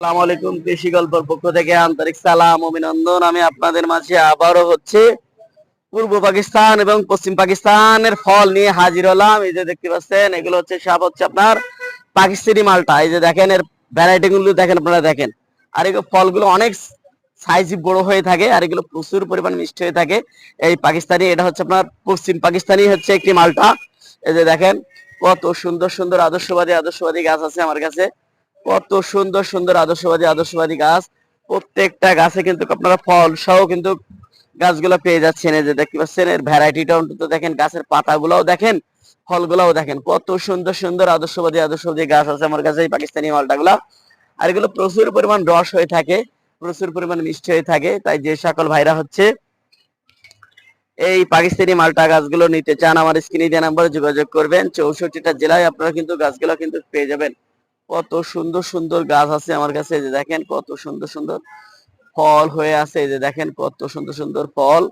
আসসালামু আলাইকুম। কৃষি গল্পের পক্ষ থেকে আন্তরিক সালাম অভিনন্দন। আমি আপনাদের মাঝে আবারও পূর্ব পাকিস্তান এবং পশ্চিম পাকিস্তানের ফল নিয়ে হাজির হলাম। এই যে দেখতে পাচ্ছেন, এগুলো সব আপনার পাকিস্তানি মালটা। এই যে দেখেন, এর ভ্যারাইটি গুলো দেখেন, আপনারা দেখেন। আর এগুলো ফলগুলো অনেক সাইজ বড় হয়ে থাকে, আর এগুলো প্রচুর পরিমাণ মিষ্টি হয়ে থাকে। এই পাকিস্তানি, এটা আপনার পশ্চিম পাকিস্তানি একটি মালটা। এই যে দেখেন, কত সুন্দর সুন্দর আদর্শবাদী আদর্শবাদী গাছ আছে আমার কাছে। কত সুন্দর সুন্দর আদর্শবাদী গাছ। প্রত্যেকটা গাছে কিন্তু আপনারা ফল সহ কিন্তু গাছগুলো পেয়ে যাচ্ছেন। এই যে দেখতে পাচ্ছেন, এর ভ্যারাইটিটা অন্তত দেখেন, গাছের পাতাগুলাও দেখেন, ফলগুলাও দেখেন। কত সুন্দর সুন্দর আদর্শবাদী গাছ আছে আমার কাছে, এই পাকিস্তানি মালটাগুলা। আর এগুলো প্রচুর পরিমাণ রস হয়ে থাকে, প্রচুর পরিমাণ মিষ্টি হয়ে থাকে। তাই যে সকল ভাইরা এই পাকিস্তানি মালটা গাছগুলো নিতে চান, আমার স্ক্রিনে দেওয়া নাম্বারে যোগাযোগ করবেন। 64টা জেলায় আপনারা কিন্তু গাছগুলো কিন্তু পেয়ে যাবেন। কত সুন্দর সুন্দর গাছ আছে আমার কাছে। এই যে দেখেন, কত সুন্দর সুন্দর ফল হয়ে আছে। এই যে দেখেন, কত সুন্দর সুন্দর ফল।